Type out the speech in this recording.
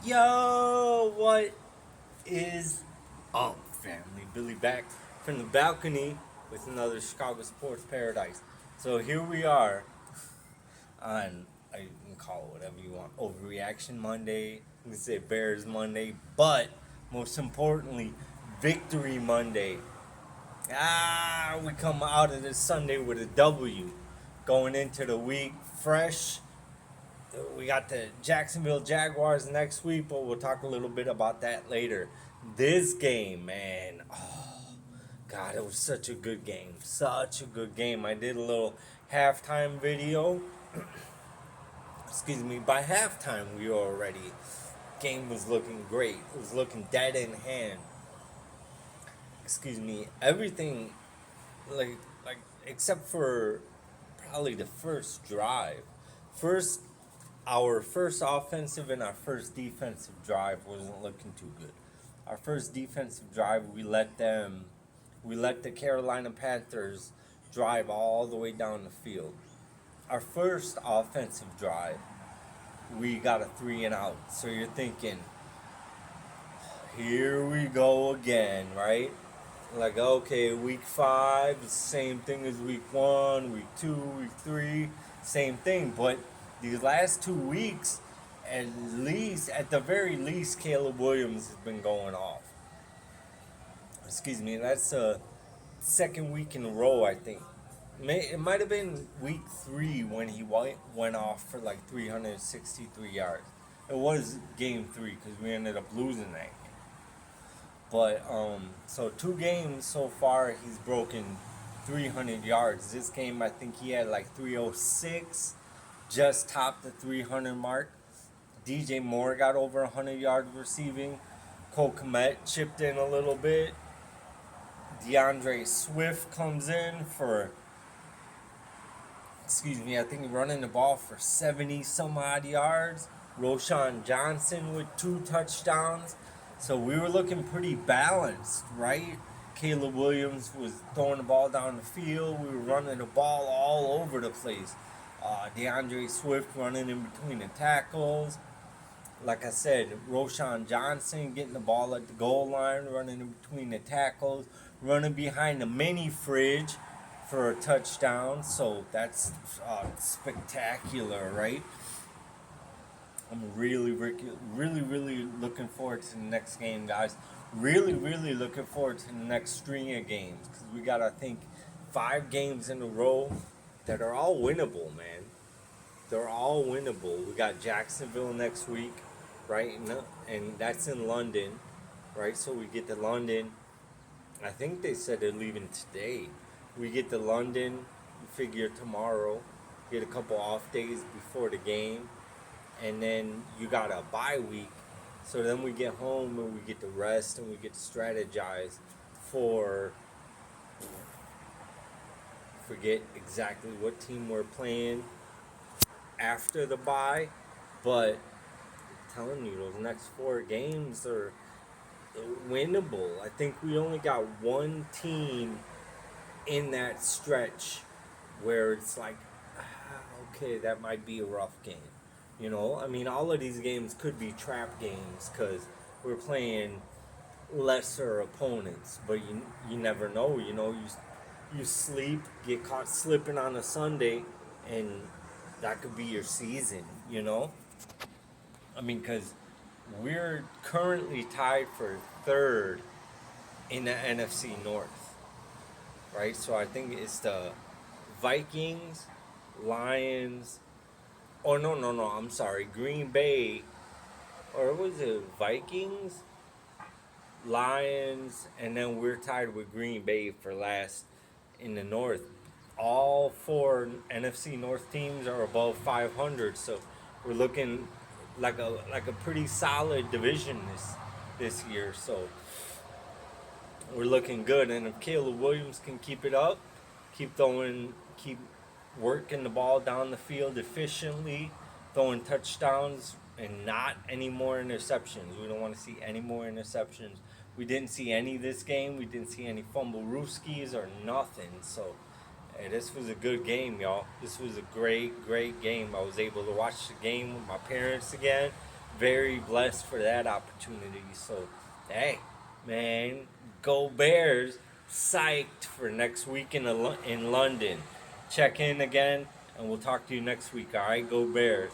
Yo, what is up, family? Billy back from the balcony with another Chicago Sports Paradise. So here we are on, you can call it whatever you want, Overreaction Monday, you can say Bears Monday, but most importantly, Victory Monday. We come out of this Sunday with a W, going into the week fresh. We got the Jacksonville Jaguars next week, but we'll talk a little bit about that later. This game, man, oh God, it was such a good game. Such a good game. I did a little halftime video. Excuse me. By halftime, we were already. Game was looking great. It was looking dead in hand. Excuse me. Everything, like, like except for probably the first drive. First Our first offensive and our first defensive drive wasn't looking too good. Our first defensive drive, we let the Carolina Panthers drive all the way down the field. Our first offensive drive, we got a 3-and-out. So you're thinking, here we go again, right? Like, okay, week 5, same thing as week 1, week 2, week 3, same thing. But these last 2 weeks, at the very least, Caleb Williams has been going off. Excuse me, that's a second week in a row, I think. It might have been week 3 when he went off for like 363 yards. It was game 3 because we ended up losing that game. But so 2 games so far, he's broken 300 yards. This game, I think he had like 306, just topped the 300 mark. DJ Moore got over 100 yards receiving. Cole Kmet chipped in a little bit. DeAndre Swift comes in for, I think running the ball for 70 some odd yards. Roshan Johnson with 2 touchdowns. So we were looking pretty balanced, right? Caleb Williams was throwing the ball down the field. We were running the ball all over the place. DeAndre Swift running in between the tackles. Like I said, Roshan Johnson getting the ball at the goal line, running in between the tackles, running behind the mini fridge for a touchdown. So that's spectacular, right? I'm really looking forward to the next game, guys. Really looking forward to the next string of games because we got, I think, 5 games in a row that are all winnable, man. They're all winnable. We got Jacksonville next week, right? And that's in London, right? So we get to London. I think they said they're leaving today. We get to London, figure tomorrow, get a couple off days before the game. And then you got a bye week. So then we get home and we get to rest and we get to strategize for, forget exactly what team we're playing after the bye, but I'm telling you, those next 4 games are winnable. I think we only got one team in that stretch where it's like, okay, that might be a rough game. You know, I mean, all of these games could be trap games because we're playing lesser opponents, but you never know. You know, you sleep, get caught slipping on a Sunday, and that could be your season. You know, I mean, because we're currently tied for 3rd in the NFC North, right? So I think it's the Vikings, Lions. Oh, no, I'm sorry. Green Bay, or was it Vikings, Lions, and then we're tied with Green Bay for last in the North. All 4 NFC North teams are above 500, so we're looking like a pretty solid division this year. So we're looking good, and if Caleb Williams can keep it up, keep working the ball down the field efficiently, throwing touchdowns, and not any more interceptions. We don't want to see any more interceptions. We didn't see any this game. We didn't see any fumble rooskies or nothing. So, hey, this was a good game, y'all. This was a great game. I was able to watch the game with my parents again. very blessed for that opportunity. So, hey, man, go Bears! Psyched for next week in London. Check in again, and we'll talk to you next week. All right, go Bears!